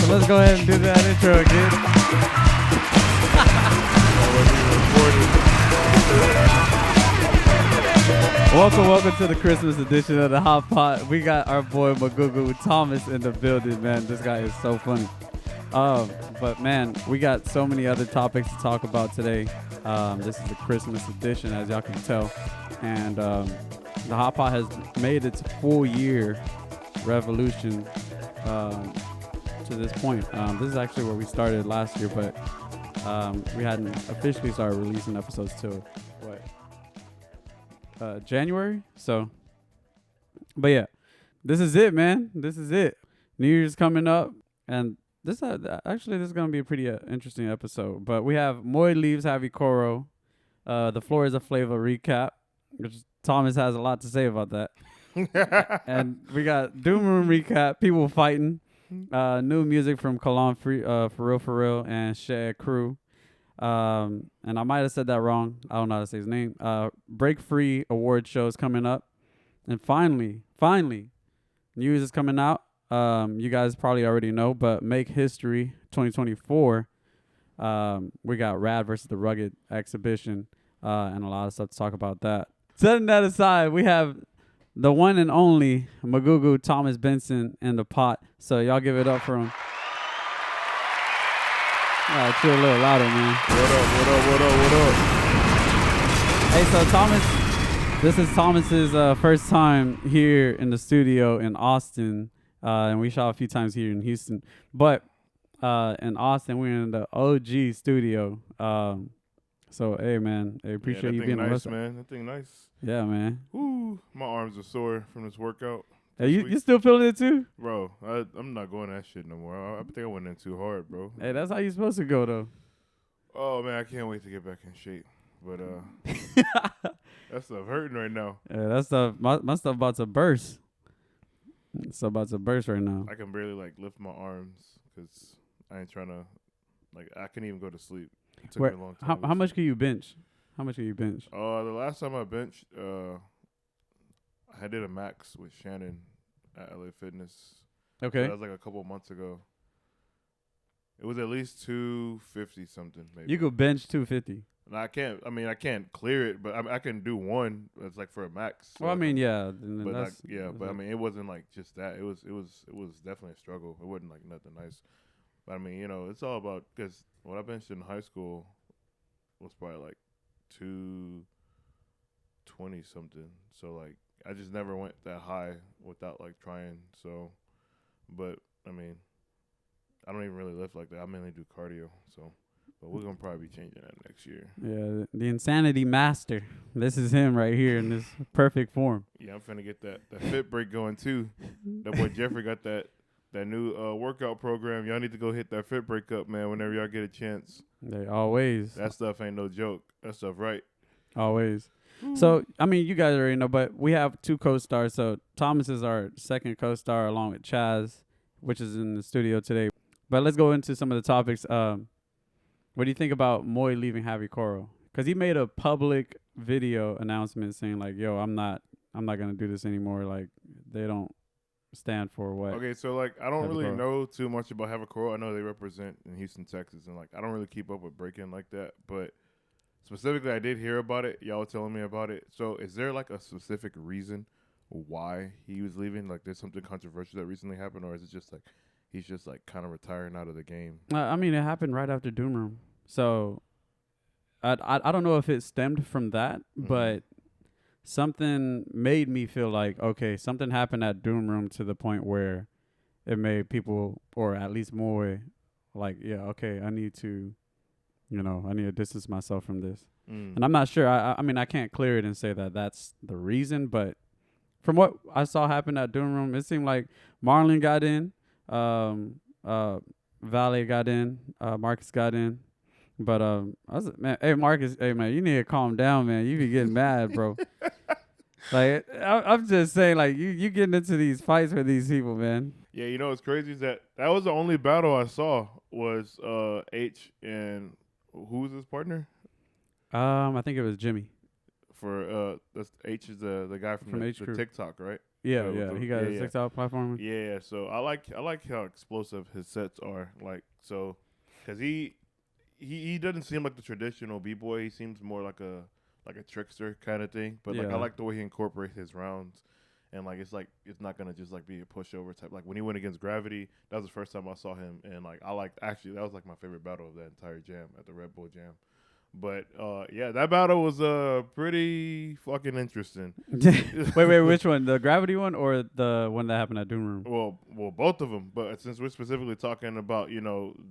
let's go ahead and do that intro again. Welcome to the Christmas edition of the HotPot. We got our boy Magugu Thomas in the building, man. This guy is so funny. But man, we got so many other topics to talk about today. This is the Christmas edition, as y'all can tell. And the HotPot has made its full year revolution to this point. This is actually where we started last year, but we hadn't officially started releasing episodes till January. So, but yeah, this is it, man. This is it. New Year's coming up, and this is gonna be a pretty interesting episode. But we have Moy Leaves Javi Coro, the Floor is a Flava recap, which Thomas has a lot to say about that. And we got Doom Room recap, people fighting, new music from Cologne For Real, and Shad Crew. And I might have said that wrong. I don't know how to say his name. Breakfree award shows coming up. And finally, news is coming out. You guys probably already know, but Make History 2024. We got Rad versus the Rugged exhibition, and a lot of stuff to talk about that. Setting that aside, we have the one and only Magugu Thomas Benson in the pot. So y'all give it up for him. Chill a little louder, man. What up? Hey, so Thomas, this is Thomas's first time here in the studio in Austin, and we shot a few times here in Houston. But in Austin, we're in the OG studio. So, hey, man, I appreciate you being nice, man. That thing nice. Yeah, man. Ooh, my arms are sore from this workout. Hey, you still feeling it too? Bro, I'm not going that shit no more. I think I went in too hard, bro. Hey, that's how you supposed to go, though. Oh, man, I can't wait to get back in shape. But that stuff hurting right now. Yeah, that stuff, my stuff about to burst. It's about to burst right now. I can barely, lift my arms because I ain't trying to, I can't even go to sleep. It took me a long time. How much can you bench? How much can you bench? The last time I benched, I did a max with Shannon at LA Fitness. Okay. So that was a couple months ago. It was at least 250 something, maybe. You could bench 250. And I can't clear it, but I can do one. It's for a max. So well, I mean, yeah. But it wasn't just that. It was definitely a struggle. It wasn't nothing nice. But I mean, it's all about, because what I benched in high school was probably 220 something. So I just never went that high without trying. So, but I mean, I don't even really lift like that. I mainly do cardio. So, but we're gonna probably be changing that next year. Yeah, the insanity master. This is him right here in this perfect form. Yeah, I'm finna get that fit break going too. That boy Jeffrey got that new workout program. Y'all need to go hit that fit break up, man. Whenever y'all get a chance. They always. That stuff ain't no joke. That stuff right. Always. So, I mean, you guys already know, but we have two co-stars. So, Thomas is our second co-star along with Chaz, which is in the studio today. But let's go into some of the topics. What do you think about Moy leaving Javi Coro? Because he made a public video announcement saying, yo, I'm not going to do this anymore. They don't stand for what. Okay, so, I don't really know too much about Javi Coro. I know they represent in Houston, Texas, and, I don't really keep up with breaking like that. But specifically, I did hear about it. Y'all were telling me about it. So, is there a specific reason why he was leaving? There's something controversial that recently happened, or is it just he's just kind of retiring out of the game? I mean, it happened right after Doom Room. So, I don't know if it stemmed from that, but something made me feel okay, something happened at Doom Room to the point where it made people, or at least more, yeah, okay, I need to distance myself from this. And I'm not sure. I mean, I can't clear it and say that that's the reason, but from what I saw happen at Doom Room, it seemed like Marlon got in, Valet got in, Marcus got in. But Marcus, man, you need to calm down, man. You be getting mad, bro. I'm just saying, you getting into these fights with these people, man. Yeah, what's crazy is that was the only battle I saw was H and who was his partner? I think it was Jimmy. For that's H is the guy from the TikTok, right? Yeah, he got a 6-hour platformer. Yeah, so I like how explosive his sets are. Like, so, because he doesn't seem like the traditional b-boy. He seems more like a trickster kind of thing. But like I like the way he incorporates his rounds, and like it's not gonna just like be a pushover type. Like when he went against Gravity, that was the first time I saw him, and like actually that was like my favorite battle of that entire jam at the Red Bull Jam. But yeah, that battle was pretty fucking interesting. Wait, which one? The Gravity one or the one that happened at Doom Room? Well, both of them. But since we're specifically talking about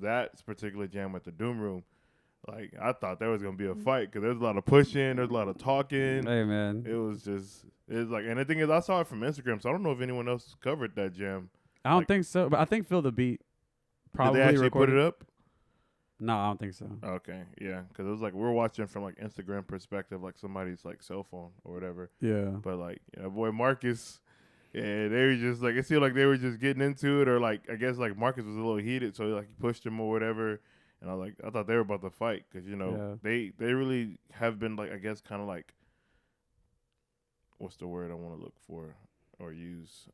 that particular jam at the Doom Room, like I thought there was gonna be a fight because there's a lot of pushing, there's a lot of talking. Hey man, it was like, and the thing is, I saw it from Instagram, so I don't know if anyone else covered that jam. I don't think so, but I think Feel the Beat probably did they actually recorded. Put it up? No, I don't think so. Okay, yeah, because it was like we're watching from like Instagram perspective, like somebody's like cell phone or whatever. Yeah. But like, boy Marcus, yeah, they were just like, it seemed like they were just getting into it, or like I guess like Marcus was a little heated, so like he pushed him or whatever. And I thought they were about to fight because they really have been like, I guess kind of like, what's the word I want to look for or use?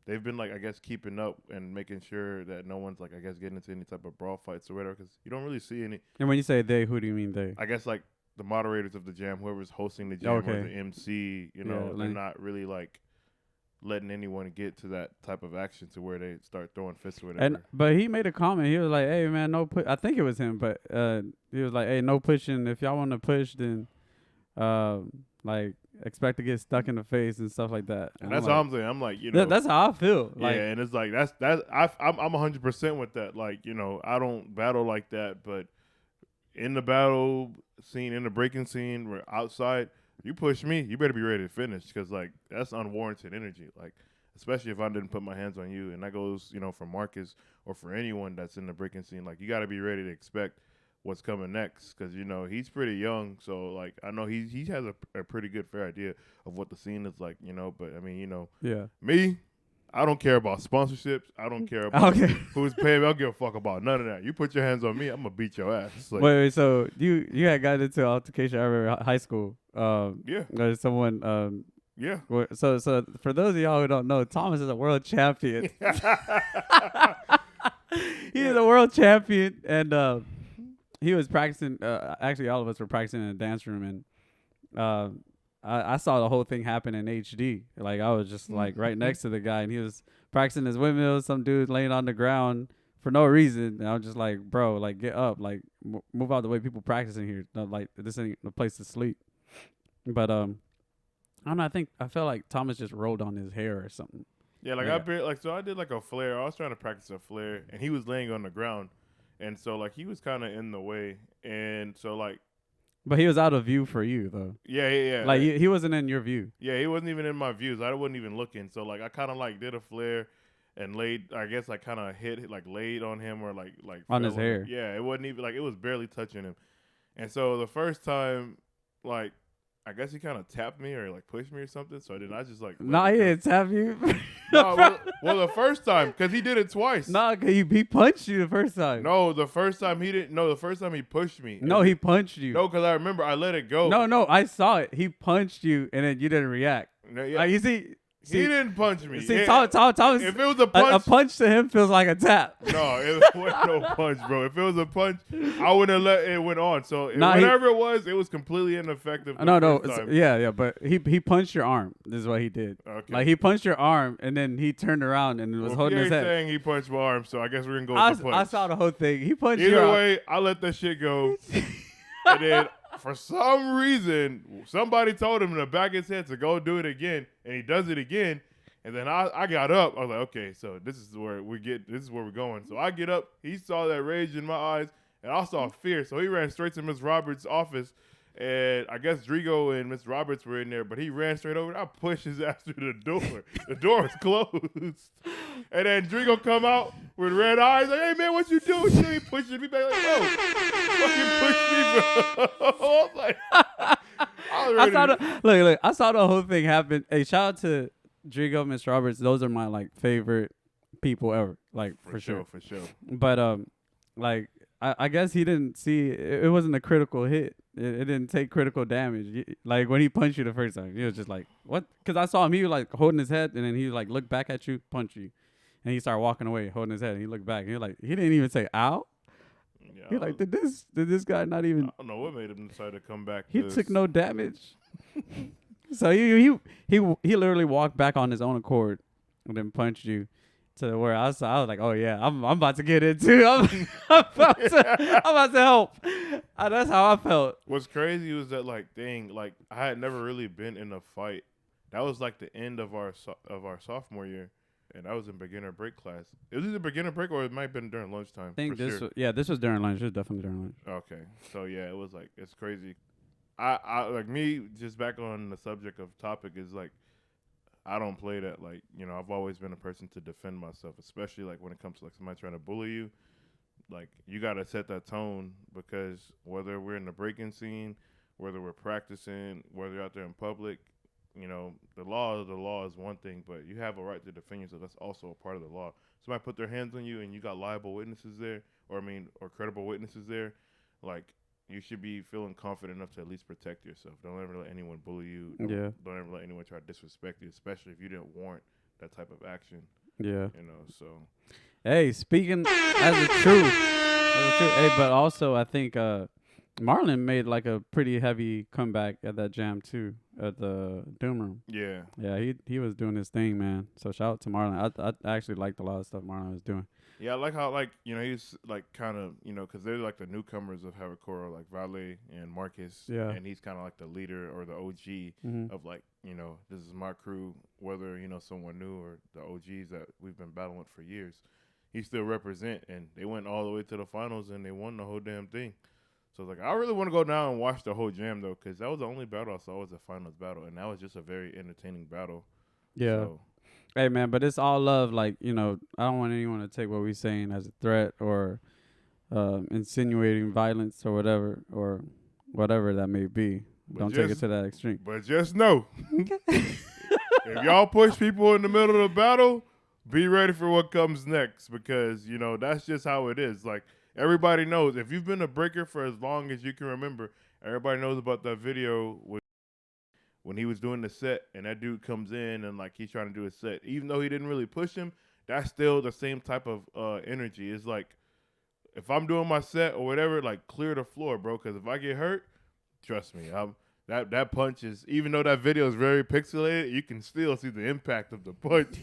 They've been like, I guess, keeping up and making sure that no one's like, I guess, getting into any type of brawl fights or whatever, because you don't really see any. And when you say they, who do you mean they? I guess like the moderators of the jam, whoever's hosting the jam or the MC, they're not really like letting anyone get to that type of action to where they start throwing fists or whatever. But he made a comment. He was like, "Hey man, no push." I think it was him, but he was like, "Hey, no pushing. If y'all want to push, then like expect to get stuck in the face and stuff like that." And that's like, how I'm saying. I'm like, that's how I feel. Like, yeah, and it's like I'm 100% with that. Like, I don't battle like that, but in the battle scene, in the breaking scene, we're outside. You push me, you better be ready to finish, because like that's unwarranted energy. Like, especially if I didn't put my hands on you, and that goes, for Marcus or for anyone that's in the breaking scene. Like, you got to be ready to expect what's coming next, because he's pretty young, so like I know he has a pretty good fair idea of what the scene is like. But I mean, me, I don't care about sponsorships. I don't care about who's paying me. I don't give a fuck about none of that. You put your hands on me, I'm gonna beat your ass. Like, wait, so you had got into an altercation? I remember high school. Yeah. There's someone. Yeah. So for those of y'all who don't know, Thomas is a world champion. He is a world champion, and he was practicing. Actually, all of us were practicing in a dance room, and I saw the whole thing happen in HD. Like, I was just like right next to the guy, and he was practicing his windmills. Some dude laying on the ground for no reason, and I was just like, bro, like get up, like move out the way. People practicing here. No, like this ain't the place to sleep. But I don't know. I felt like Thomas just rolled on his hair or something. Yeah, like so I did like a flare. I was trying to practice a flare, and he was laying on the ground, and so like he was kind of in the way, and so like. But he was out of view for you though. Yeah. Like he wasn't in your view. Yeah, he wasn't even in my views. I wasn't even looking. So like I kind of like did a flare, and laid. I guess like kind of laid on him or like on his hair. Yeah, it wasn't even like it was barely touching him, and so the first time like. I guess he kind of tapped me or like pushed me or something. So then I just like. No, he didn't tap you. No, well, the first time, because he did it twice. No, cause he punched you the first time. No, the first time he didn't. No, the first time he pushed me. No, he punched you. No, because I remember I let it go. No, I saw it. He punched you, and then you didn't react. No, yeah. Like, you see. He didn't punch me. See, Thomas, if it was a punch, a punch to him feels like a tap. No, it wasn't no punch, bro. If it was a punch, I wouldn't have let it went on. So whatever it was completely ineffective. No, yeah, but he punched your arm. This is what he did. Okay. Like he punched your arm, and then he turned around and was holding his head. Saying he punched my arm, so I guess we're gonna go with the punch. I saw the whole thing. He punched Either your way, I let that shit go, and then. For some reason, somebody told him in the back of his head to go do it again, and he does it again. And then I got up. I was like, okay, so this is where we're going. So I get up. He saw that rage in my eyes, and I saw fear. So he ran straight to Miss Roberts' office, and I guess Drigo and Miss Roberts were in there, but he ran straight over. I pushed his ass through the door. The door was closed. And then Drigo come out with red eyes, like, hey, man, what you doing? He pushing me back, like, whoa, fucking push me, bro. I saw the whole thing happen. Hey, shout out to Drigo, Miss Roberts. Those are my like favorite people ever. Like for sure. For sure. But like I guess he didn't see it wasn't a critical hit. it didn't take critical damage. Like when he punched you the first time, he was just like, "What?" Because I saw him. He was like holding his head, and then he like looked back at you, punch you, and he started walking away, holding his head. And he looked back, and he like he didn't even say "ow." Yeah, He like did this guy not even? I don't know what made him decide to come back. He took no damage. So he literally walked back on his own accord, and then punched you. To where I was like, oh yeah, I'm about to get in too. I'm about to help. That's how I felt. What's crazy was that like, dang, like I had never really been in a fight. That was like the end of our sophomore year, and I was in beginner break class. It was either beginner break or it might have been during lunchtime. I think this was during lunch. It was definitely during lunch. Okay, so yeah, it was like it's crazy. I like me just back on the subject of topic is like. I don't play that. Like, you know, I've always been a person to defend myself, especially like when it comes to like somebody trying to bully you. Like, you got to set that tone because whether we're in the breaking scene, whether we're practicing, whether you're out there in public, you know, the law is one thing, but you have a right to defend yourself. That's also a part of the law. Somebody put their hands on you and you got liable witnesses there, or credible witnesses there, like, you should be feeling confident enough to at least protect yourself. Don't ever let anyone bully you. Don't ever let anyone try to disrespect you, especially if you didn't warrant that type of action. Yeah. You know, so. Hey, speaking as a truth. Hey, but also I think Marlon made like a pretty heavy comeback at that jam too, at the Doom Room. Yeah. Yeah, he was doing his thing, man. So shout out to Marlon. I actually liked a lot of stuff Marlon was doing. Yeah, I like how, like, you know, he's, like, kind of, you know, because they're, like, the newcomers of Havocoro, like, Vale and Marcus. Yeah. And he's kind of, like, the leader or the OG of, like, you know, this is my crew, whether, you know, someone new or the OGs that we've been battling for years. He still represent, and they went all the way to the finals, and they won the whole damn thing. So, I was like, I really want to go down and watch the whole jam, though, because that was the only battle I saw was the finals battle, and that was just a very entertaining battle. Yeah. So, hey, man, but it's all love. Like, you know, I don't want anyone to take what we're saying as a threat or insinuating violence or whatever that may be. But don't take it to that extreme. But just know, if y'all push people in the middle of the battle, be ready for what comes next because, you know, that's just how it is. Like, everybody knows. If you've been a breaker for as long as you can remember, everybody knows about that video when he was doing the set and that dude comes in and, like, he's trying to do a set. Even though he didn't really push him, that's still the same type of energy. It's like, if I'm doing my set or whatever, like, clear the floor, bro, because if I get hurt, trust me, that punch is, even though that video is very pixelated, you can still see the impact of the punch.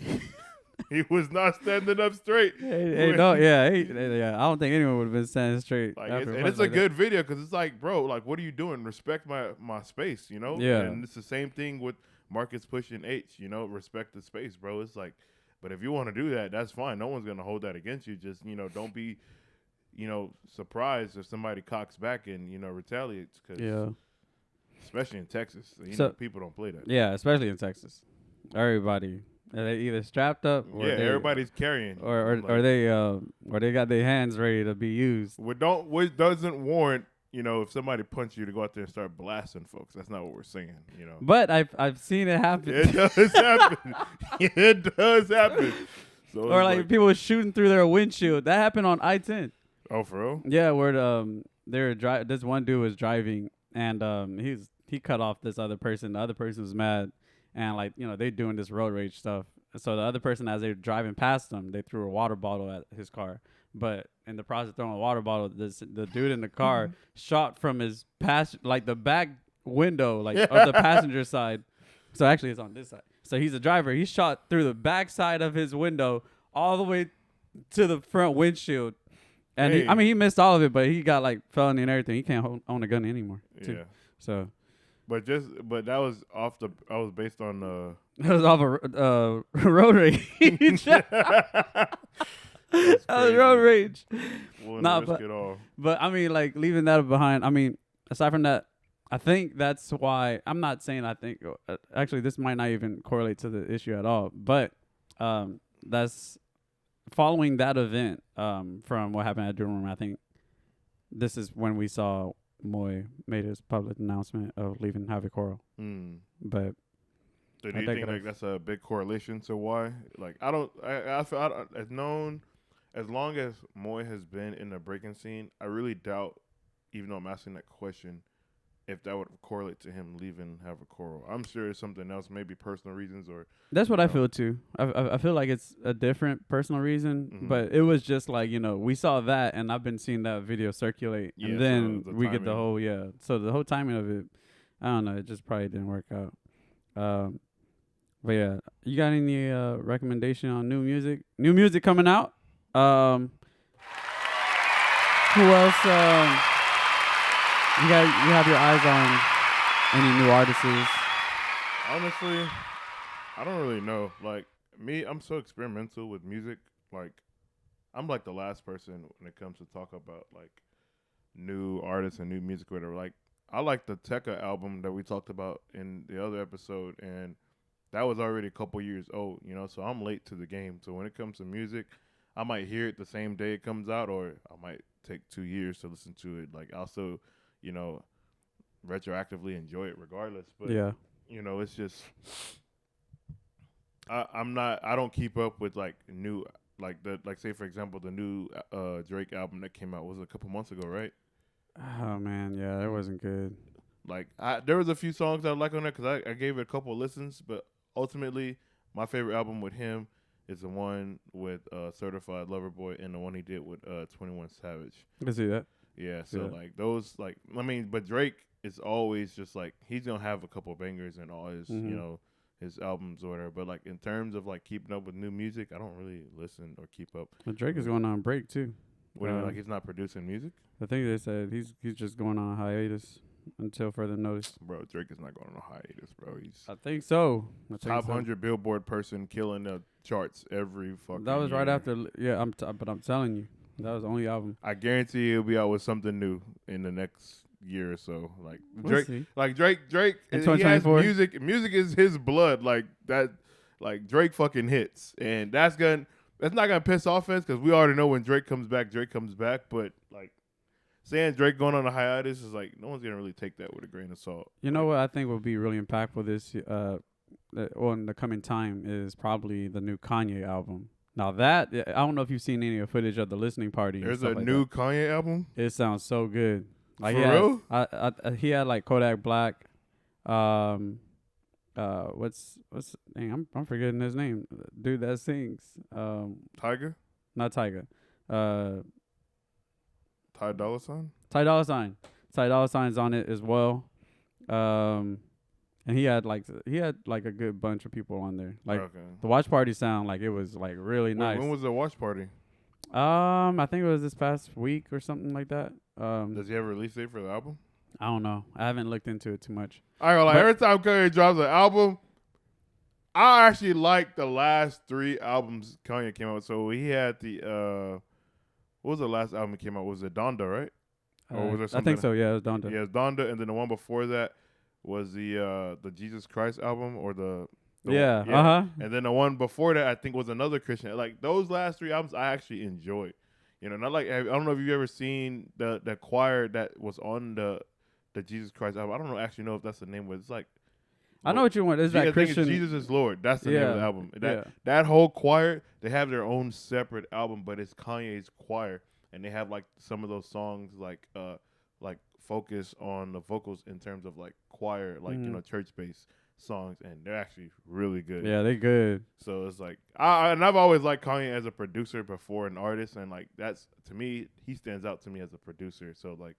He was not standing up straight. I don't think anyone would have been standing straight. Like, it's a good video because it's like, bro, like, what are you doing? Respect my space, you know? Yeah. And it's the same thing with Marcus pushing H, you know? Respect the space, bro. It's like, but if you want to do that, that's fine. No one's going to hold that against you. Just, you know, don't be, you know, surprised if somebody cocks back and, you know, retaliates. Cause especially in Texas. You know, people don't play that. Yeah, especially in Texas. Everybody. They either strapped up, or everybody's carrying, or they got their hands ready to be used. Which doesn't warrant, you know, if somebody punch you to go out there and start blasting folks. That's not what we're saying, you know. But I've seen it happen. It does happen. It does happen. So or like people shooting through their windshield. That happened on I-10. Oh, for real? Yeah, where this one dude was driving and he cut off this other person. The other person was mad. And, like, you know, they doing this road rage stuff. So the other person, as they were driving past them, they threw a water bottle at his car. But in the process of throwing a water bottle, the dude in the car shot from his the back window, like, of the passenger side. So actually it's on this side. So he's a driver. He shot through the back side of his window all the way to the front windshield. And he missed all of it, but he got, like, felony and everything. He can't own a gun anymore. Too. Yeah. So... But that was I was based on it was off a road rage. That was road rage. But I mean, like, leaving that behind. I mean, aside from that, I think that's why I'm not saying. I think actually this might not even correlate to the issue at all. But that's following that event from what happened at Doom Room. I think this is when we saw Moy made his public announcement of leaving Havocoro. But so do you think like that's a big correlation to why? Like, I as known as long as Moy has been in the breaking scene, I really doubt, even though I'm asking that question, if that would correlate to him leaving Havocoro. I'm sure it's something else, maybe personal reasons or. That's what I feel too. I feel like it's a different personal reason, but it was just like, we saw that, and I've been seeing that video circulate, and then so we get the whole So the whole timing of it, I don't know. It just probably didn't work out. But yeah, you got any recommendation on new music? New music coming out. Who else? You have your eyes on any new artists? Honestly, I don't really know. Like me, I'm so experimental with music. Like I'm like the last person when it comes to talk about like new artists and new music, or whatever. Like I like the Tekka album that we talked about in the other episode, and that was already a couple years old, so I'm late to the game. So when it comes to music, I might hear it the same day it comes out, or I might take 2 years to listen to it. Like I'll still, retroactively enjoy it regardless. But it's just I don't keep up with like new say for example the new Drake album that came out was a couple months ago, right? Oh man, yeah, it wasn't good. Like there was a few songs that I like on there because I gave it a couple of listens, but ultimately my favorite album with him is the one with Certified Lover Boy and the one he did with 21 Savage. I can see that. Yeah, so like those but Drake is always just like he's gonna have a couple of bangers in all his his albums or whatever. But like in terms of like keeping up with new music, I don't really listen or keep up. But Drake is going on break too. What do you mean, like he's not producing music? I think they said he's just going on a hiatus until further notice. Bro, Drake is not going on a hiatus, bro. I think so. Top 100 Billboard person killing the charts every fucking That was year. right after. Yeah, but I'm telling you, that was the only album. I guarantee he'll be out with something new in the next year or so. Like we'll Drake, see. Drake, in he has 2024. music is his blood. Like that, like Drake fucking hits, and that's not gonna piss off fans because we already know when Drake comes back. But like saying Drake going on a hiatus is like no one's gonna really take that with a grain of salt. You know what I think will be really impactful this in the coming time is probably the new Kanye album. Now that I don't know if you've seen any footage of the listening party. There's a new Kanye album. It sounds so good. Like for real? He had like Kodak Black. What's dang, I'm forgetting his name. Dude that sings. Tiger? Not Tiger. Ty Dolla $ign? Ty Dolla $ign. Ty Dolla $ign's on it as well. And he had like a good bunch of people on there. Like the watch party sound like it was like really nice. When was the watch party? I think it was this past week or something like that. Does he have a release date for the album? I don't know. I haven't looked into it too much. Every time Kanye drops an album, I actually like the last 3 albums Kanye came out with. So he had the what was the last album he came out? Was it Donda, right? Or was there something? I think so. Yeah, it was Donda. Yeah, it was Donda, and then the one before that was the Jesus Christ album or the uh-huh. And then the one before that I think was another Christian. Like those last 3 albums I actually enjoyed. Not like I don't know if you've ever seen the choir that was on the Jesus Christ album. I don't actually know if that's the name, but it's like I know what you want. Is that Christian? Jesus is Lord. That's the name of the album. That whole choir, they have their own separate album, but it's Kanye's choir, and they have like some of those songs like focus on the vocals in terms of like choir, like church-based songs, and they're actually really good. Yeah, they're good. So it's like I've always liked Kanye as a producer before an artist, and like that's to me he stands out to me as a producer. So like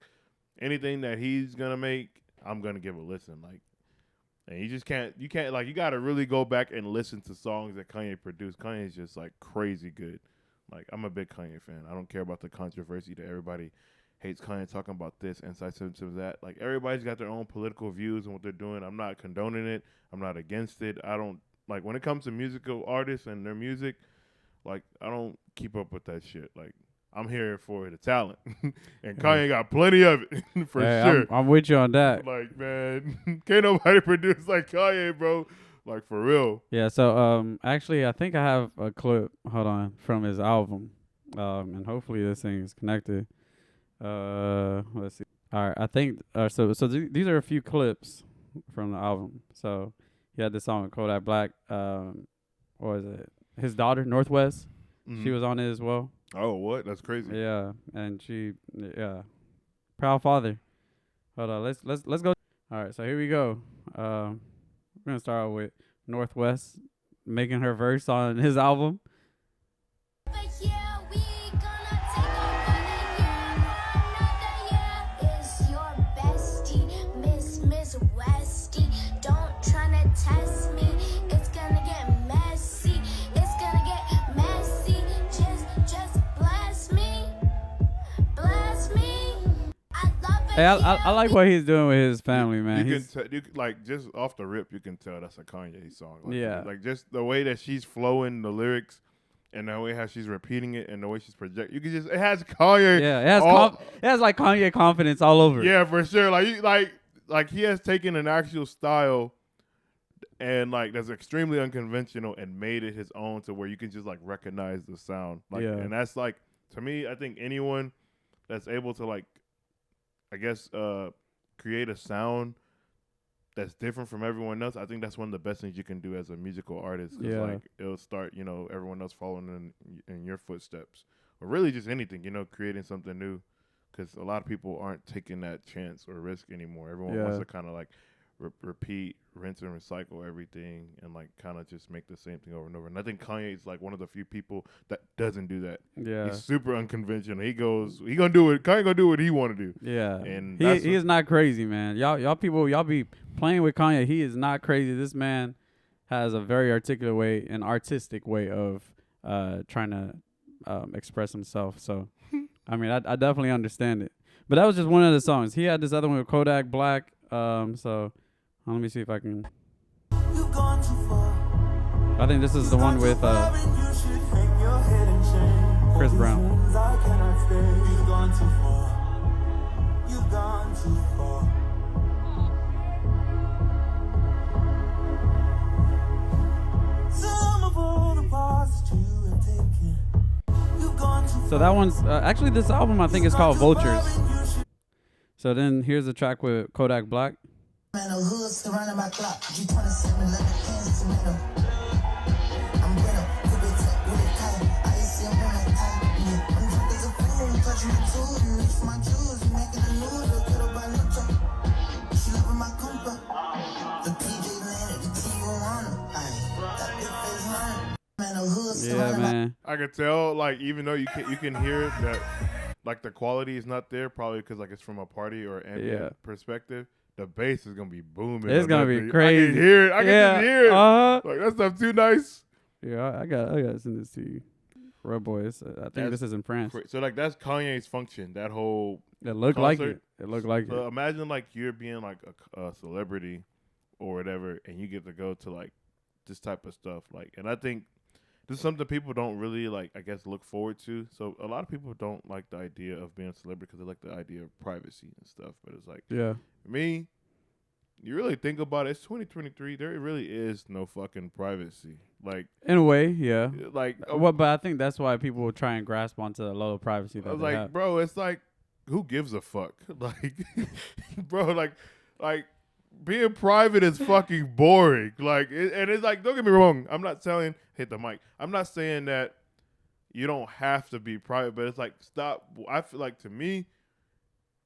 anything that he's gonna make, I'm gonna give a listen. Like, and you can't like you gotta really go back and listen to songs that Kanye produced. Kanye's just like crazy good. Like I'm a big Kanye fan. I don't care about the controversy that everybody hates Kanye talking about this, insensitive to that. Like everybody's got their own political views and what they're doing. I'm not condoning it. I'm not against it. I don't like when it comes to musical artists and their music. Like I don't keep up with that shit. Like I'm here for the talent, and Kanye got plenty of it for sure. I'm with you on that. Like man, can't nobody produce like Kanye, bro. Like for real. Yeah. So actually, I think I have a clip. Hold on, from his album, and hopefully this thing is connected. Let's see. All right, I think so these are a few clips from the album. So he had this song with Kodak Black. What was it? His daughter Northwest. Mm-hmm. She was on it as well. Oh, what? That's crazy. Yeah, and proud father. Hold on, let's go. All right, so here we go. We're gonna start out with Northwest making her verse on his album. Hey, I like what he's doing with his family, man. You can like just off the rip, you can tell that's a Kanye song. Like, yeah, like just the way that she's flowing the lyrics, and the way how she's repeating it, and the way she's projecting. You can just it has Kanye. Yeah, it has like Kanye confidence all over. Yeah, for sure. Like he has taken an actual style, and like that's extremely unconventional, and made it his own to where you can just like recognize the sound. Like, yeah. And that's like to me, I think anyone that's able to like, I guess, create a sound that's different from everyone else. I think that's one of the best things you can do as a musical artist. Cause like it'll start, everyone else following in your footsteps, or really just anything, creating something new. Because a lot of people aren't taking that chance or risk anymore. Everyone wants to kind of like repeat, rinse, and recycle everything, and like kind of just make the same thing over and over. And I think Kanye is like one of the few people that doesn't do that. Yeah, he's super unconventional. He gonna do it. Kanye gonna do what he want to do. Yeah, and he is not crazy, man. Y'all people, y'all be playing with Kanye. He is not crazy. This man has a very articulate way, an artistic way of trying to express himself. So, I mean, I definitely understand it. But that was just one of the songs. He had this other one with Kodak Black. So let me see if I can. I think this is the one with Chris Brown. So that one's actually, this album I think is called Vultures. So then here's a track with Kodak Black. Yeah, man. I could tell, like, even though you can hear that, like, the quality is not there, probably because like it's from a party or ambient perspective. The bass is gonna be booming. It's gonna be crazy. I can hear it. I can just hear it. Like that stuff too nice. Yeah, I got send this to you. Red Boys. I think this is in France. So like that's Kanye's function. That whole it looked like it. It looked like so it. Imagine like you're being like a celebrity or whatever, and you get to go to like this type of stuff. Like, and I think this is something people don't really like, I guess, look forward to. So a lot of people don't like the idea of being a celebrity because they like the idea of privacy and stuff. But it's like, for me, you really think about it, it's 2023. There really is no fucking privacy. Like, in a way, yeah. Like, but I think that's why people will try and grasp onto the level of privacy that they have. Bro, it's like, who gives a fuck? Like, bro, like being private is fucking boring. Like, and it's like, don't get me wrong. I'm not saying, hit the mic. I'm not saying that you don't have to be private, but it's like, stop. I feel like, to me,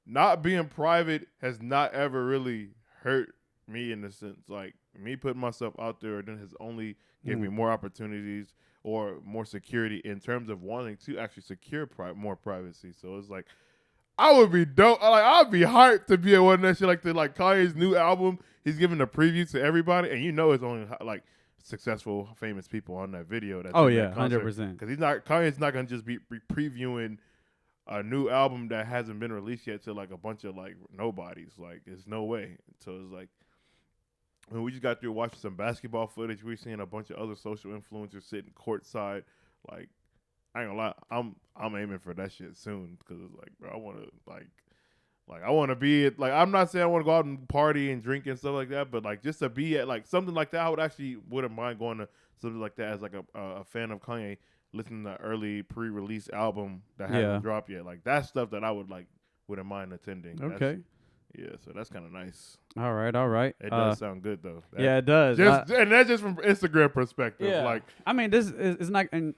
not being private has not ever really hurt me in the sense, like, me putting myself out there then has only gave me more opportunities or more security in terms of wanting to actually secure more privacy. So it's like, I would be dope. Like, I'd be hyped to be at one of that shit, like Kanye's new album. He's giving a preview to everybody, and it's only like successful, famous people on that video. That's 100%. Because Kanye's not gonna just be previewing a new album that hasn't been released yet to like a bunch of like nobodies. Like, there's no way. So it's like, when we just got through watching some basketball footage, we're seeing a bunch of other social influencers sitting courtside. Like, I ain't gonna lie, I'm aiming for that shit soon because it's like, bro, I want to like I want to be at, like, I'm not saying I want to go out and party and drink and stuff like that, but like just to be at like something like that, I wouldn't mind going to something like that as like a fan of Kanye, listening to the early pre-release album that hasn't dropped yet. Like, that's stuff that I wouldn't mind attending. Okay. So that's kind of nice. All right. It does sound good though. It does. And that's just from Instagram perspective. Yeah. Like, I mean, this is not, and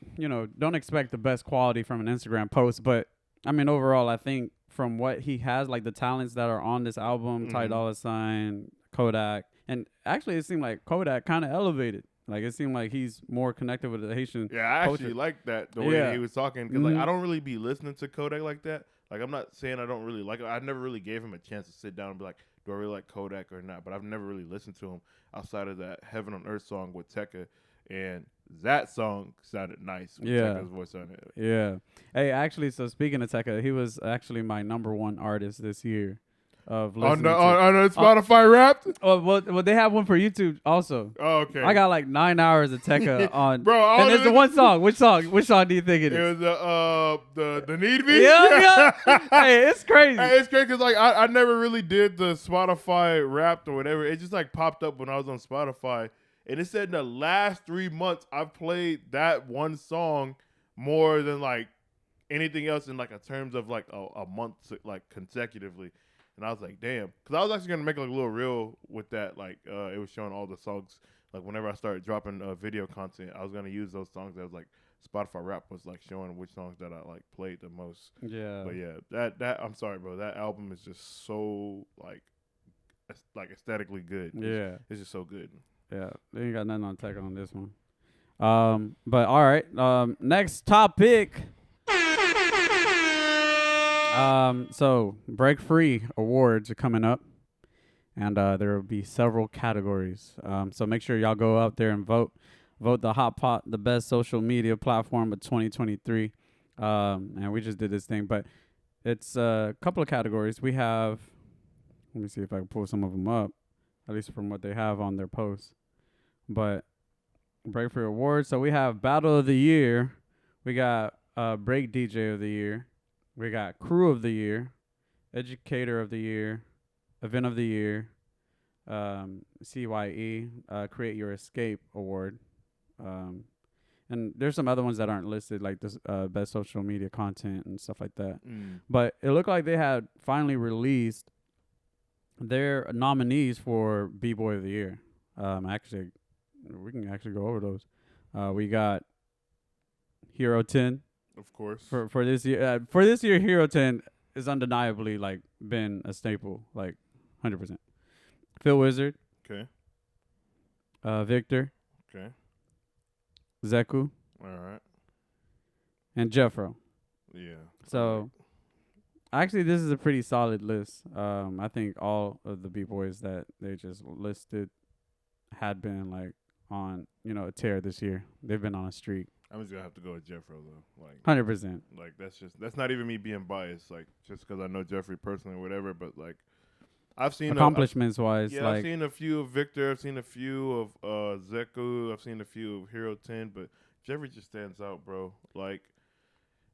don't expect the best quality from an Instagram post, but I mean, overall, I think from what he has, like the talents that are on this album, Ty Dolla $ign, Kodak, and actually it seemed like Kodak kind of elevated. Like it seemed like he's more connected with the Haitian. Yeah, I culture. actually like that the way he was talking because like I don't really be listening to Kodak like that. Like I'm not saying I don't really like it. I never really gave him a chance to sit down and be like, do I really like Kodak or not? But I've never really listened to him outside of that Heaven on Earth song with Tekka, and that song sounded nice with Tekka's voice on it. Yeah. Hey, actually, so speaking of Tekka, he was actually my number one artist this year. Of on the Spotify Wrapped? Oh, well, they have one for YouTube also. Oh, okay. I got like 9 hours of Tekka on. Bro, and there's the one song. Which song do you think it is? It was the Need Me. Yeah. Hey, it's crazy. Hey, it's crazy because like I never really did the Spotify Wrapped or whatever. It just like popped up when I was on Spotify, and it said in the last 3 months I've played that one song more than like anything else in like a terms of like a month like consecutively. And I was like, damn. Because I was actually going to make like a little reel with that. Like, it was showing all the songs. Like, whenever I started dropping video content, I was going to use those songs that was like Spotify Rap was like showing which songs that I like played the most. Yeah. But yeah, that I'm sorry, bro. That album is just so like aesthetically good. It's just so good. Yeah. They ain't got nothing on Tekka on this one. But all right. Next topic. So Breakfree awards are coming up, and there will be several categories. So make sure y'all go out there and vote. Vote the HotPot, the best social media platform of 2023. And we just did this thing, but it's a couple of categories. We have, let me see if I can pull some of them up, at least from what they have on their posts. But Breakfree awards. So we have Battle of the Year. We got Break DJ of the Year. We got Crew of the Year, Educator of the Year, Event of the Year, CYE, Create Your Escape Award. And there's some other ones that aren't listed, like this Best Social Media Content and stuff like that. But it looked like they had finally released their nominees for B-Boy of the Year. Actually, we can actually go over those. We got Hero 10. Of course. For this year, Hero 10 is undeniably like been a staple, like 100%. Phil Wizard. Okay. Victor. Okay. Zeku. All right. And Jeffro. Yeah. So, actually, this is a pretty solid list. I think all of the B-boys that they just listed had been like on, a tear this year. They've been on a streak. I'm just gonna have to go with Jeffro though, like 100%. Like that's not even me being biased, like just because I know Jeffrey personally or whatever. But like I've seen accomplishments wise, yeah, like I've seen a few of Victor, I've seen a few of Zeku, I've seen a few of Hero 10, but Jeffrey just stands out, bro. Like,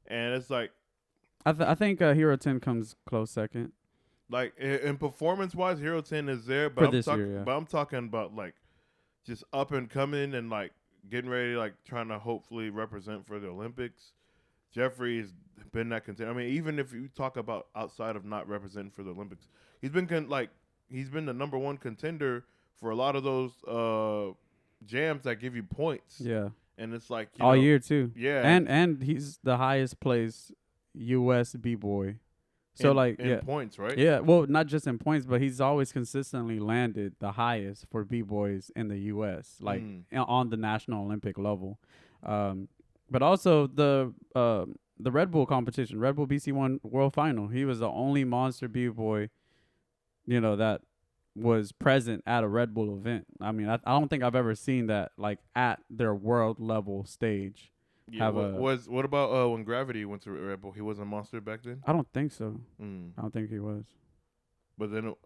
and it's like I think Hero 10 comes close second. Like in performance wise, Hero 10 is there, but I'm talking about like just up and coming and like getting ready, like trying to hopefully represent for the Olympics. Jeffrey's been that contender. I mean, even if you talk about outside of not representing for the Olympics, he's been he's been the number one contender for a lot of those jams that give you points. Yeah, and it's like all year too. Yeah, and he's the highest placed U.S. b-boy. So in points, right? Yeah, well, not just in points, but he's always consistently landed the highest for b-boys in the U.S. Like on the National Olympic level. But also the Red Bull competition, Red Bull BC1 World Final. He was the only monster b-boy, that was present at a Red Bull event. I mean, I don't think I've ever seen that like at their world level stage. Yeah, what about when Gravity went to Red Bull? He wasn't a monster back then? I don't think so. I don't think he was. But no,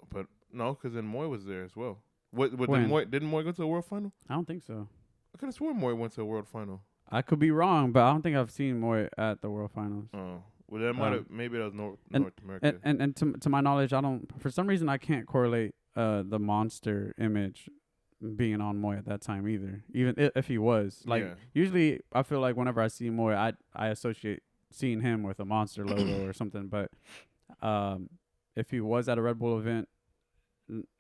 because then Moy was there as well. Didn't Moy go to a World Final? I don't think so. I could have sworn Moy went to a World Final. I could be wrong, but I don't think I've seen Moy at the World Finals. Oh, well, that might have maybe that was North America. And to my knowledge, for some reason I can't correlate the monster image being on Moy at that time either, even if he was. Usually I feel like whenever I see Moy, I associate seeing him with a monster logo or something, but if he was at a Red Bull event,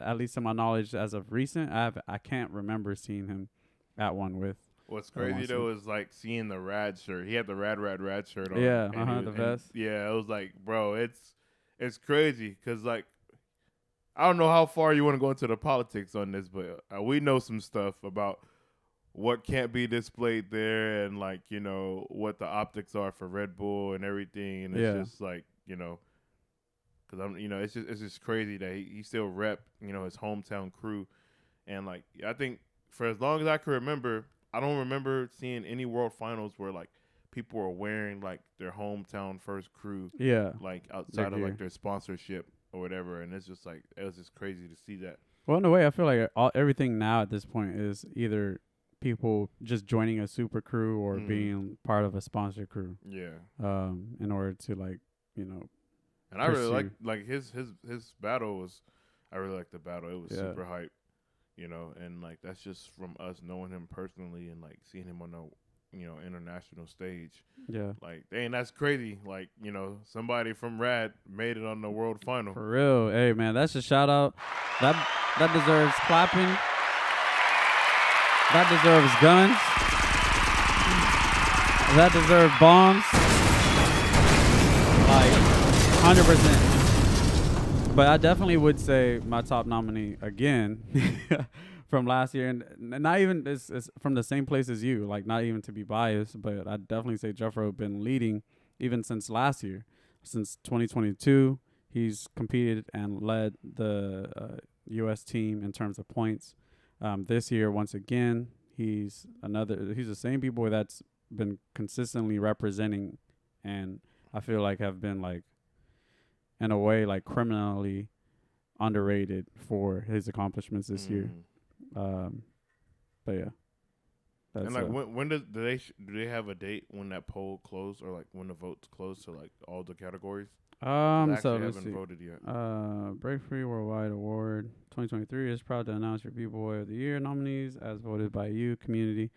at least to my knowledge as of recent, I can't remember seeing him at one with. What's crazy though is like seeing the rad shirt. He had the rad shirt on. Yeah, the vest. Yeah, it was like, bro, it's crazy because like I don't know how far you want to go into the politics on this, but we know some stuff about what can't be displayed there and like, you know, what the optics are for Red Bull and everything. And it's just like, you know, because I'm, you know, it's just crazy that he still rep, you know, his hometown crew. And like, I think for as long as I can remember, I don't remember seeing any world finals where like people were wearing like their hometown first crew. Yeah. Like outside of like their sponsorship or whatever. And it's just like, it was just crazy to see that. Well, in a way, I feel like everything now at this point is either people just joining a super crew or being part of a sponsor crew. Yeah. In order to like, you know. And I really like his battle was, I really liked the battle. It was super hype, you know, and like that's just from us knowing him personally and like seeing him on the, you know, international stage. Yeah. Like, dang, that's crazy. Like, you know, somebody from Rad made it on the world final. For real. Hey man, that's a shout out. That deserves clapping. That deserves guns. That deserves bombs. Like 100%. But I definitely would say my top nominee again from last year, and not even it's from the same place as you. Like not even to be biased, but I'd definitely say Jeffro been leading even since last year, since 2022. He's competed and led the U.S. team in terms of points. This year, once again, he's the same B-boy that's been consistently representing, and I feel like have been like, in a way, like criminally underrated for his accomplishments this year. But yeah. That's and like when do they have a date when that poll closed or like when the votes closed to like all the categories? So let's haven't see. Voted yet. Breakfree Worldwide Award 2023 is proud to announce your B-Boy of the Year nominees as voted by you, community.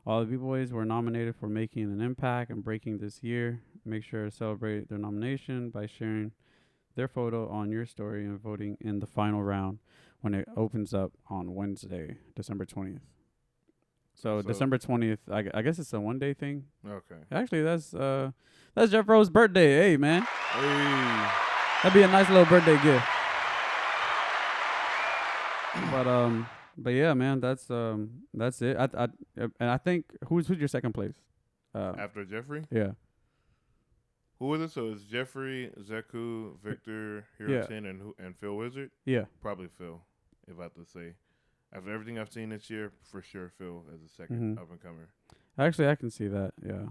All the B-Boys were nominated for making an impact and breaking this year. Make sure to celebrate their nomination by sharing their photo on your story and voting in the final round when it opens up on Wednesday, December 20th. So December 20th, I guess it's a one-day thing. Okay. Actually, that's Jeff Rose's birthday. Hey, man. Hey. That'd be a nice little birthday gift. But yeah, man, that's it. And I think who's your second place? After Jeffrey? Yeah. Who is it? So it's Jeffrey, Zeku, Victor, Hirotin, and Phil Wizard? Yeah. Probably Phil, if I have to say. After everything I've seen this year, for sure Phil as a second up-and-comer. Actually, I can see that, yeah.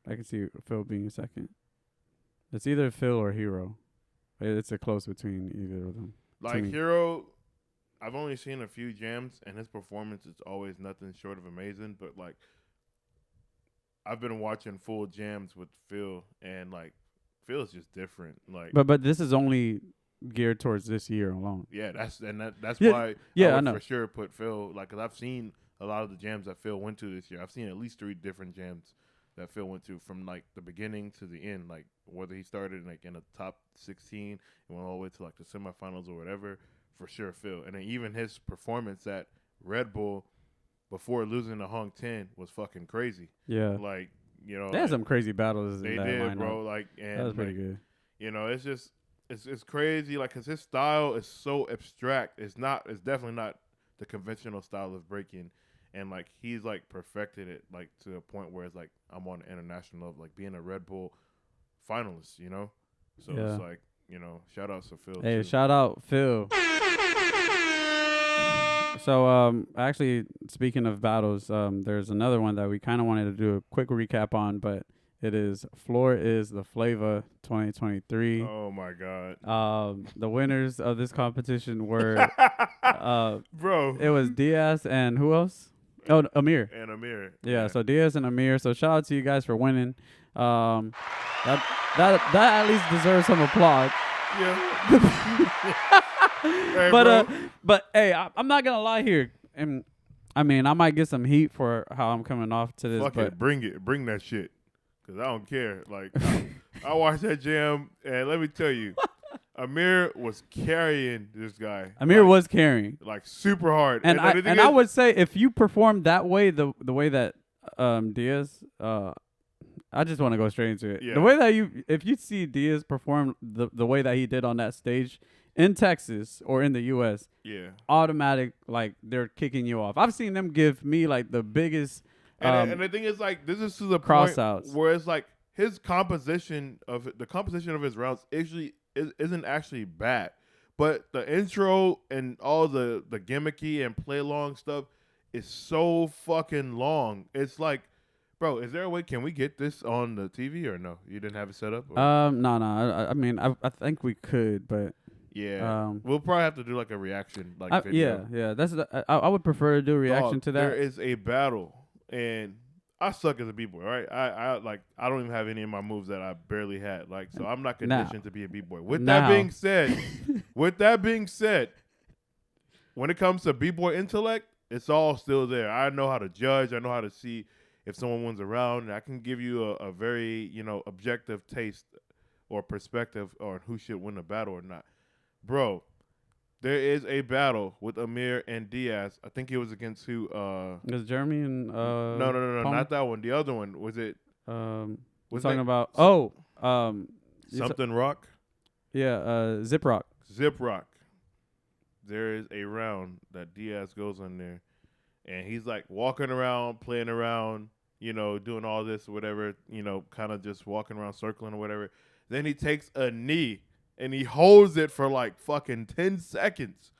I can see Phil being second. It's either Phil or Hero. It's a close between either of them. Like Hero, I've only seen a few jams, and his performance is always nothing short of amazing, but like I've been watching full jams with Phil, and like Phil's just different. Like, but this is only geared towards this year alone. Yeah, that's why I would know. For sure put Phil, like, because I've seen a lot of the jams that Phil went to this year. I've seen at least 3 different jams that Phil went to from like the beginning to the end, like whether he started like in the top 16 and went all the way to like the semifinals or whatever. For sure, Phil, and then even his performance at Red Bull before losing to Hong 10 was fucking crazy. Yeah, like, you know, they had some crazy battles. They in that did, lineup. bro. Like, and that was pretty good. You know, it's just it's crazy. Like, cause his style is so abstract. It's definitely not the conventional style of breaking. And like he's like perfected it like to a point where it's like I'm on the international level, like being a Red Bull finalist, you know. So it's like, you know, shout out to Phil. Hey, too. shout out Phil. So actually, speaking of battles, there's another one that we kind of wanted to do a quick recap on, but it is Floor is the Flava 2023. Oh my God. The winners of this competition were bro. It was Diaz and who else? Oh, Amir. And Amir. Yeah, so Diaz and Amir. So shout out to you guys for winning. That at least deserves some applause. Yeah. Hey, but hey, I'm not gonna lie here. And I mean, I might get some heat for how I'm coming off to this. Fuck but it, bring that shit, cause I don't care. Like, I watched that jam, and let me tell you, Amir was carrying this guy. Amir was carrying like super hard, and I would say if you perform that way, the way that Diaz, I just want to go straight into it. Yeah. The way that if you see Diaz perform the way that he did on that stage in Texas or in the U.S., yeah, automatic, like, they're kicking you off. I've seen them give me, like, the biggest and the thing is, like, this is to the cross point outs where it's like the composition of his rounds isn't actually bad, but the intro and all the gimmicky and play along stuff is so fucking long. It's like, bro, is there a way? Can we get this on the TV or no? You didn't have it set up? Or? No. I mean, I think we could, but yeah, we'll probably have to do like a reaction, like video. Yeah. That's I would prefer to do a reaction to that. There is a battle, and I suck as a b-boy, right? I don't even have any of my moves that I barely had, like, so I'm not conditioned to be a b-boy. With that being said, when it comes to b-boy intellect, it's all still there. I know how to judge. I know how to see if someone wins a round. And I can give you a very, objective taste or perspective on who should win a battle or not. Bro, there is a battle with Amir and Diaz. I think it was against who? It was Jeremy and No, Palmer? not that one. The other one. Was it? We're talking about something Rock? Yeah, Zip Rock. Zip Rock. There is a round that Diaz goes on there, and he's like walking around, playing around, doing all this or whatever, kind of just walking around, circling or whatever. Then he takes a knee, and he holds it for like fucking 10 seconds,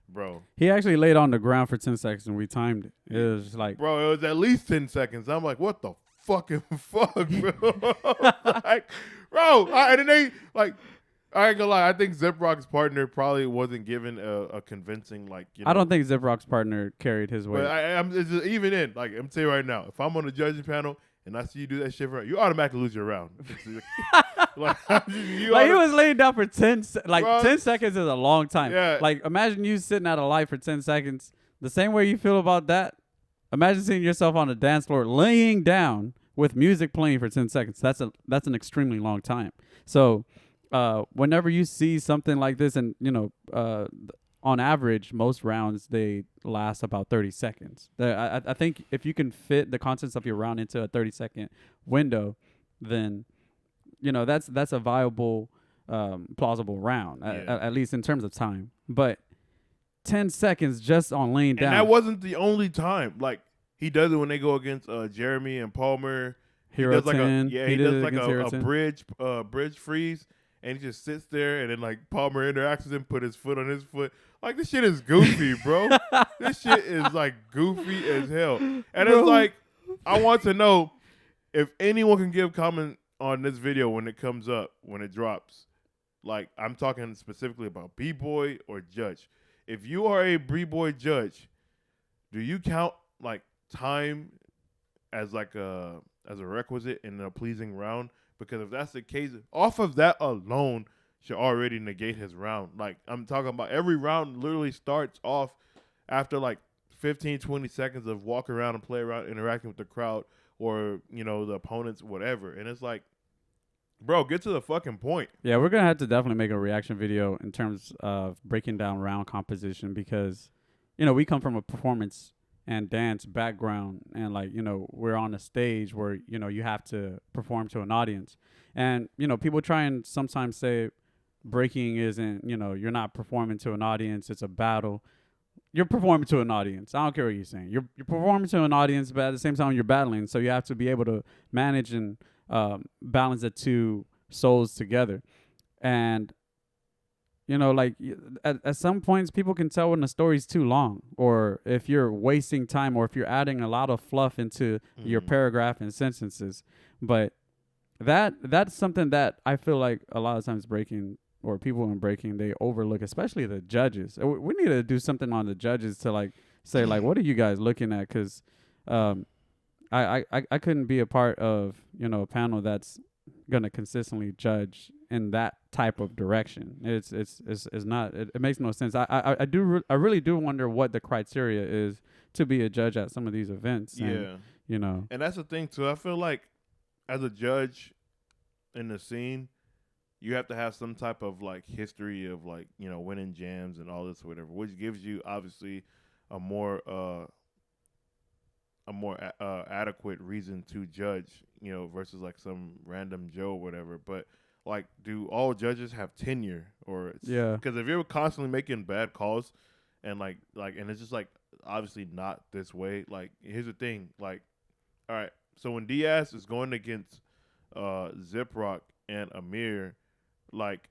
bro. He actually laid on the ground for 10 seconds, and we timed it. It was just like... Bro, it was at least 10 seconds. I'm like, what the fucking fuck, bro? Like, bro, and then they, like... I ain't gonna lie. I think Zip Rock's partner probably wasn't given a convincing, like, I don't think Zip Rock's partner carried his weight. But I'm even in, like, I'm telling you right now, if I'm on the judging panel and I see you do that shit right, you automatically lose your round. Like he was laying down for 10 seconds is a long time. Yeah. Like, imagine you sitting at a light for 10 seconds. The same way you feel about that, imagine seeing yourself on a dance floor laying down with music playing for 10 seconds. That's an extremely long time. So... whenever you see something like this, and on average, most rounds they last about 30 seconds. I think if you can fit the contents of your round into a 30-second window, then that's a viable, plausible round, at least in terms of time. But 10 seconds just on laying down. And that wasn't the only time. Like, he does it when they go against Jeremy and Palmer. Hero he does 10. he does like a bridge freeze. And he just sits there, and then, like, Palmer interacts with him, put his foot on his foot. Like, this shit is goofy, bro. This shit is, like, goofy as hell. And it's like, I want to know if anyone can give comment on this video when it comes up, when it drops. Like, I'm talking specifically about B-boy or judge. If you are a B-boy judge, do you count, like, time as, like, as a requisite in a pleasing round? Because if that's the case, off of that alone should already negate his round. Like, I'm talking about every round literally starts off after like 15, 20 seconds of walk around and play around, interacting with the crowd or, the opponents, whatever. And it's like, bro, get to the fucking point. Yeah, we're going to have to definitely make a reaction video in terms of breaking down round composition because, we come from a performance and dance background, and like we're on a stage where you have to perform to an audience, and people try and sometimes say breaking isn't you're not performing to an audience, it's a battle. You're performing to an audience. I don't care what you're saying. You're performing to an audience, but at the same time you're battling, so you have to be able to manage and balance the two souls together. And like at some points, people can tell when the story's too long, or if you're wasting time, or if you're adding a lot of fluff into your paragraph and sentences. But that's something that I feel like a lot of times breaking, or people in breaking, they overlook, especially the judges. We need to do something on the judges to like say like, what are you guys looking at? Because I couldn't be a part of a panel that's gonna consistently judge in that type of direction. It's not. It makes no sense. I really do wonder what the criteria is to be a judge at some of these events. Yeah, and that's the thing too. I feel like as a judge in the scene, you have to have some type of like history of like winning jams and all this or whatever, which gives you obviously a more a more adequate reason to judge, you know, versus like some random Joe or whatever. But like, do all judges have tenure? Or because if you're constantly making bad calls, and and it's just like obviously not this way. Like, here's the thing. Like, all right, so when Diaz is going against Zip Rock and Amir, like,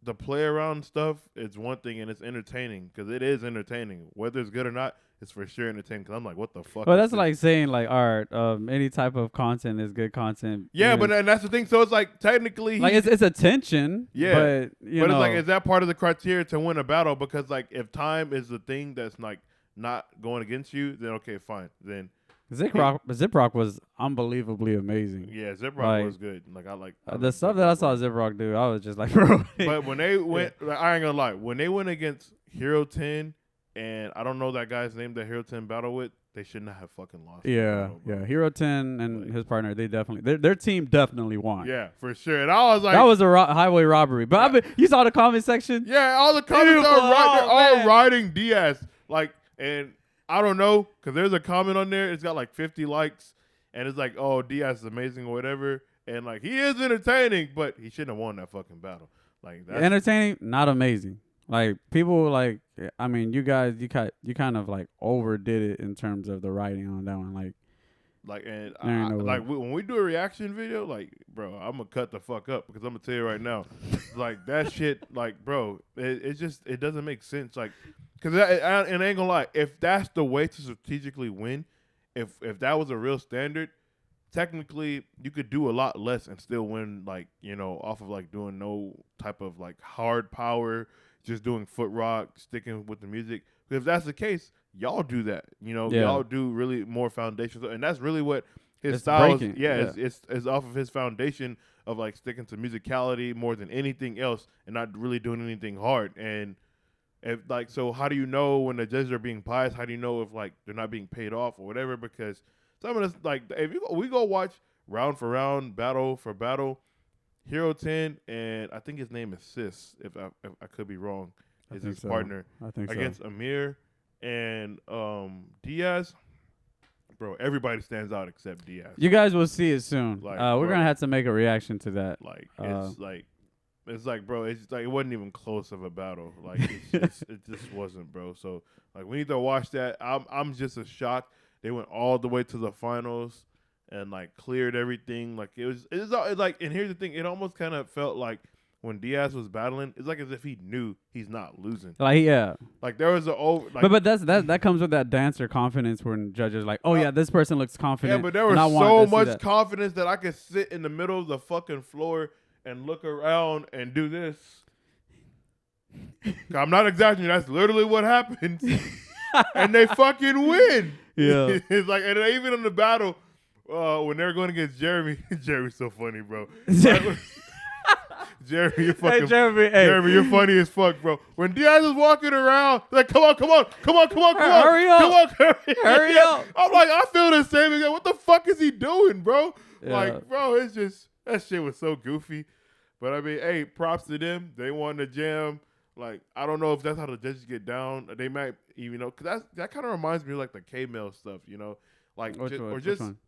the play around stuff is one thing, and it's entertaining because it is entertaining. Whether it's good or not, it's for sure entertaining. Because I'm like, what the fuck? Well, that's like saying like, all right, any type of content is good content. Yeah, but and that's the thing. So it's like technically, like it's attention. Yeah, but it's like, is that part of the criteria to win a battle? Because like, if time is the thing that's like not going against you, then okay, fine. Then Zip Rock was unbelievably amazing. Yeah, Zip Rock was good. Like, I the stuff that I saw Zip Rock do, I was just like, bro. But when they went, like, I ain't gonna lie, when they went against Hero 10, and I don't know that guy's name that Hero 10 battled with, they should not have fucking lost. Yeah, Hero 10 and his partner, they definitely, their team definitely won. Yeah, for sure. And I was like, that was a highway robbery. But I mean, you saw the comment section? Yeah, all the comments are all riding Diaz. Like, and I don't know, because there's a comment on there. It's got like 50 likes, and it's like, oh, Diaz is amazing or whatever. And like, he is entertaining, but he shouldn't have won that fucking battle. Like, that's entertaining, not amazing. Like, people like, I mean, you guys, you kind of like overdid it in terms of the writing on that one. Like, and when we do a reaction video, like, bro, I'm gonna cut the fuck up, because I'm gonna tell you right now, like, that shit, like, bro, it doesn't make sense. Like, because and I ain't gonna lie, if that's the way to strategically win, if that was a real standard, technically you could do a lot less and still win, like, you know, off of like doing no type of like hard power, just doing foot rock, sticking with the music. Because if that's the case, y'all do that. You know, y'all do really more foundations, and that's really what his style is. Yeah, it's off of his foundation of like sticking to musicality more than anything else, and not really doing anything hard. And if like, so how do you know when the judges are being biased? How do you know if like they're not being paid off or whatever? Because some of this, like, if we go watch round for round, battle for battle, Hero 10 and I think his name is Sis, if I could be wrong, is his partner. I think against Amir and Diaz. Bro, everybody stands out except Diaz. You guys will see it soon. Like, we're gonna have to make a reaction to that. Like, it's like, bro, it's like, it wasn't even close of a battle. Like, it just wasn't, bro. So like, we need to watch that. I'm just as shocked. They went all the way to the finals and like cleared everything. Like, it's like, and here's the thing, it almost kind of felt like when Diaz was battling, it's like as if he knew he's not losing. Like, yeah. Like, there was but that comes with that dancer confidence when judges like, oh yeah, this person looks confident. Yeah, but there was so much confidence that I could sit in the middle of the fucking floor and look around and do this. I'm not exaggerating. That's literally what happens. And they fucking win. Yeah. It's like, and even in the battle, when they're going against Jeremy, Jeremy's so funny, bro. Jeremy, you're fucking. Jeremy, you're funny as fuck, bro. When Diaz is walking around, like, come on, hurry up, hurry up. I'm like, I feel the same again. What the fuck is he doing, bro? Yeah. Like, bro, it's just, that shit was so goofy. But I mean, hey, props to them. They won the jam. Like, I don't know if that's how the judges get down. They might, even know, because that kind of reminds me of like the K-Mel stuff, you know, like,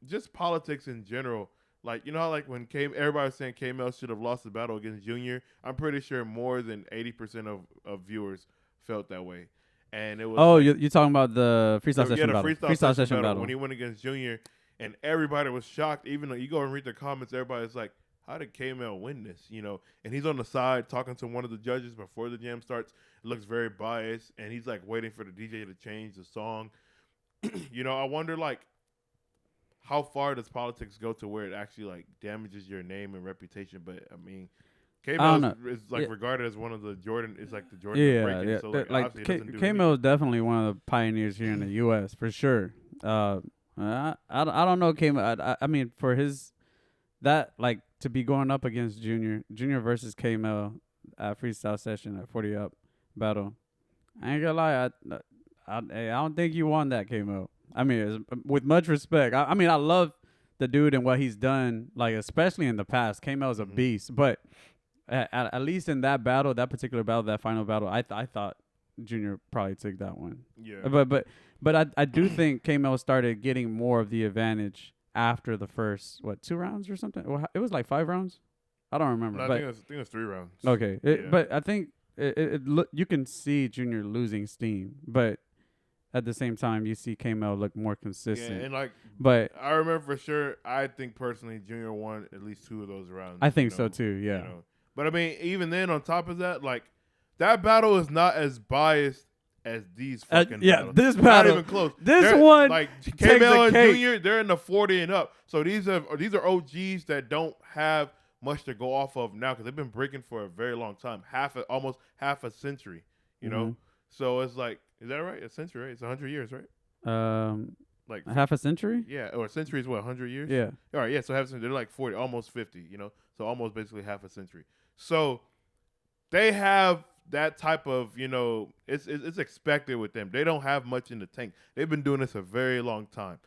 just politics in general. Like, you know how like when everybody was saying K-Mel should have lost the battle against Junior. I'm pretty sure more than 80% of viewers felt that way. And it was. Oh, like, you're talking about the freestyle session battle. Freestyle session battle when he went against Junior, and everybody was shocked. Even though you go and read the comments, everybody's like, how did K-Mel win this? You know, and he's on the side talking to one of the judges before the jam starts. It looks very biased, and he's like waiting for the DJ to change the song. You know, I wonder like, how far does politics go to where it actually like damages your name and reputation? But I mean, K-Mel is like regarded as one of the Jordan. It's like the Jordan of breaking. Yeah. So like K-Mel is definitely one of the pioneers here in the U.S. for sure. I don't know K-Mel. I mean, for his that like to be going up against Junior versus K-Mel at freestyle session at 40 Up battle. I ain't gonna lie. I don't think you won that, K-Mel. I mean, with much respect. I mean, I love the dude and what he's done, like, especially in the past. K-Mel's a beast. But at least in that battle, that particular battle, that final battle, I thought Junior probably took that one. Yeah. But I do think K-Mel started getting more of the advantage after the first 2 rounds or something. Well, it was like 5 rounds. I don't remember. No, I but think it was 3 rounds. okay, Yeah. but I think you can see Junior losing steam, but at the same time you see K-Mel look more consistent. Yeah, and like, but I remember for sure. I think personally, Junior won at least 2 of those rounds. I think so too. Yeah. You know? But I mean, even then, on top of that, like that battle is not as biased as these fucking battles. This battle, not even close. This one, like takes K-Mel a and cake. Junior, they're in the 40 and up. So these are OGs that don't have much to go off of now because they've been breaking for a very long time, almost half a century. You know, so it's like, is that right? A century, right? It's 100 years, right? Like half a century? Yeah, or a century is what, 100 years? Yeah. All right, yeah, so half a century, they're like 40, almost 50, you know? So almost basically half a century. So they have that type of, you know, it's expected with them. They don't have much in the tank. They've been doing this a very long time.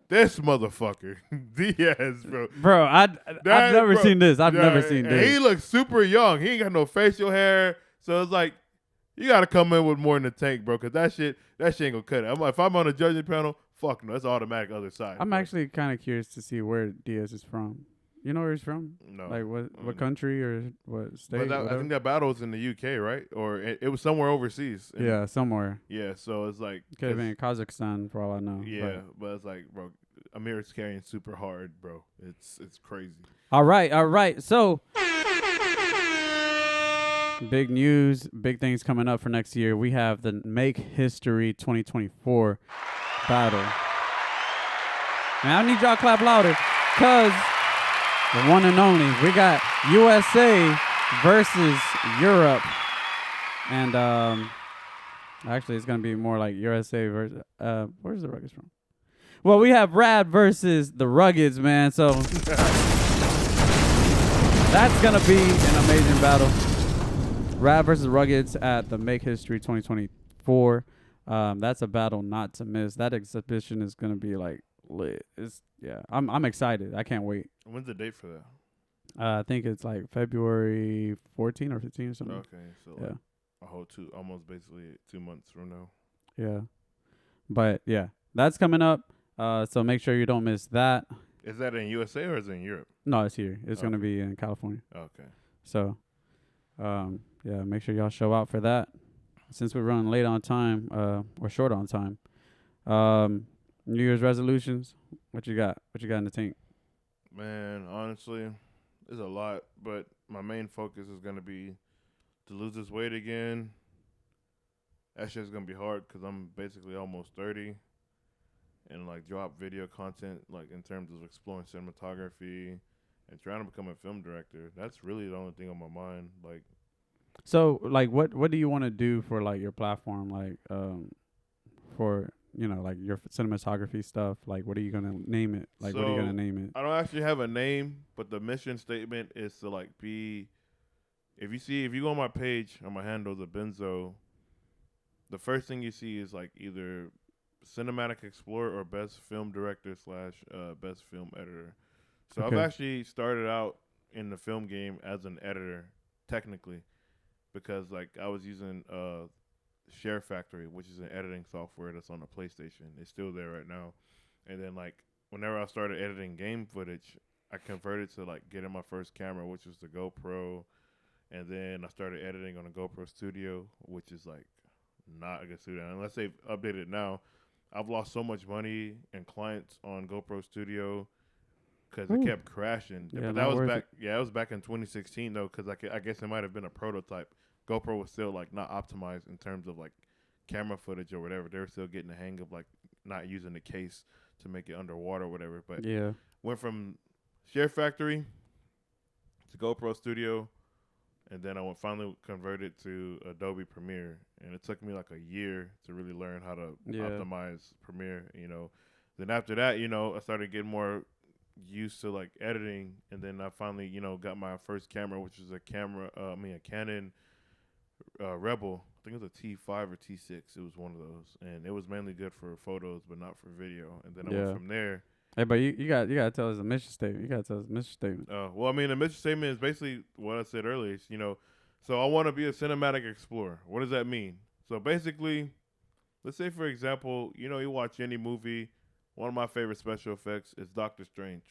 This motherfucker, Diaz, bro. Bro, I've never seen this. I've never seen this. He looks super young. He ain't got no facial hair. So it's like, you got to come in with more in the tank, bro, because that shit ain't going to cut it. If I'm on a judging panel, fuck no. That's automatic other side. I'm actually kind of curious to see where Diaz is from. You know where he's from? No. Like what country or what state? But I think that battle's in the UK, right? Or it was somewhere overseas. Yeah, somewhere. Yeah, so it's like could have been Kazakhstan for all I know. Yeah, but it's like, bro, Amir's carrying super hard, bro. It's crazy. All right. So big news, big things coming up for next year. We have the Make History 2024 battle. Man, I need y'all to clap louder because the one and only, we got USA versus Europe. And actually, it's going to be more like USA versus, where's the Ruggeds from? Well, we have Rad versus the Ruggeds, man. So that's going to be an amazing battle. Rad versus Ruggeds at the Make History 2024. That's a battle not to miss. That exhibition is going to be like lit. I'm excited. I can't wait. When's the date for that? I think it's like February 14 or 15 or something. Okay, so yeah, like a whole almost basically 2 months from now. Yeah, but yeah, that's coming up. So make sure you don't miss that. Is that in USA or is it in Europe? No, it's here. It's gonna be in California. Okay. So, yeah, make sure y'all show out for that. Since we're running late on time, or short on time, New Year's resolutions. What you got? What you got in the tank? Man, honestly, there's a lot, but my main focus is gonna be to lose this weight again. That shit's gonna be hard because I'm basically almost 30, and like drop video content like in terms of exploring cinematography and trying to become a film director. That's really the only thing on my mind. Like, so like what do you want to do for like your platform? Like, for like your cinematography stuff. Like, what are you gonna name it? Like, what are you gonna name it? I don't actually have a name, but the mission statement is to like be. If you go on my page on my handle, the Benzo, the first thing you see is like either Cinematic Explorer or Best Film Director / Best Film Editor. So Okay. I've actually started out in the film game as an editor, technically, because like I was using Share Factory, which is an editing software that's on the PlayStation. It's still there right now. And then like whenever I started editing game footage, I converted to like getting my first camera, which was the GoPro. And then I started editing on a GoPro Studio, which is like not a good studio. Unless they've updated it now. I've lost so much money and clients on GoPro Studio because it kept crashing. Yeah, but that was back. Yeah, it was back in 2016 though, because I guess it might have been a prototype. GoPro was still like not optimized in terms of like camera footage or whatever. They were still getting the hang of like not using the case to make it underwater or whatever. But yeah, went from Share Factory to GoPro Studio. And then I finally converted to Adobe Premiere. And it took me like a year to really learn how to optimize Premiere, Then after that, I started getting more used to like editing. And then I finally, got my first camera, which was a Canon Rebel. I think it was a T5 or T6. It was one of those. And it was mainly good for photos, but not for video. And then I went from there. Hey, but you gotta tell us the mission statement. You gotta tell us the mission statement. Well, I mean, the mission statement is basically what I said earlier. It's, so I want to be a cinematic explorer. What does that mean? So basically, let's say for example, you watch any movie. One of my favorite special effects is Doctor Strange,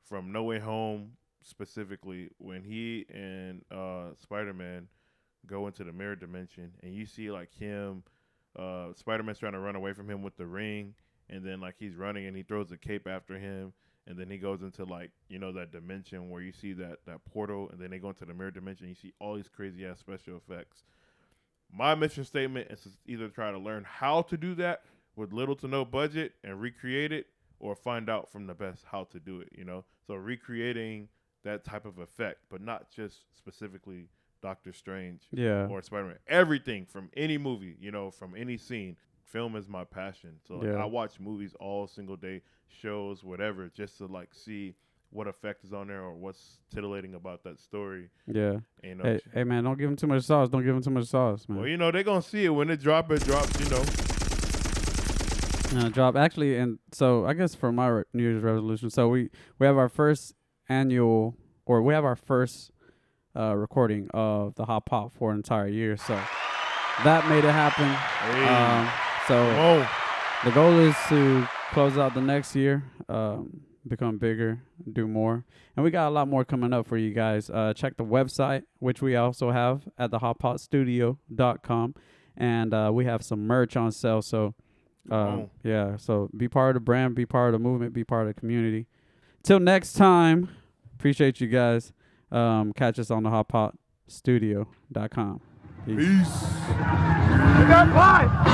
from No Way Home specifically, when he and Spider-Man go into the mirror dimension, and you see like him, Spider-Man's trying to run away from him with the ring, and then like he's running and he throws a cape after him, and then he goes into like that dimension where you see that portal, and then they go into the mirror dimension. You see all these crazy ass special effects. My mission statement is to either try to learn how to do that with little to no budget and recreate it, or find out from the best how to do it. So recreating that type of effect, but not just specifically Doctor Strange or Spider-Man. Everything from any movie, from any scene. Film is my passion. So I watch movies all single day, shows, whatever, just to like see what effect is on there or what's tittillating about that story. Yeah. Hey, man, don't give them too much sauce. Don't give them too much sauce, man. Well, they're going to see it. When it drops, Drop. Actually, and so I guess for my New Year's resolution, so we have our first annual, or we have our first recording of the HotPot for an entire year. So that made it happen. Hey. So the goal is to close out the next year, become bigger, do more. And we got a lot more coming up for you guys. Check the website, which we also have at the HotPotStudio.com. And we have some merch on sale. So, so be part of the brand, be part of the movement, be part of the community. Till next time, appreciate you guys. Catch us on the HotPotStudio.com. Peace. We got pie!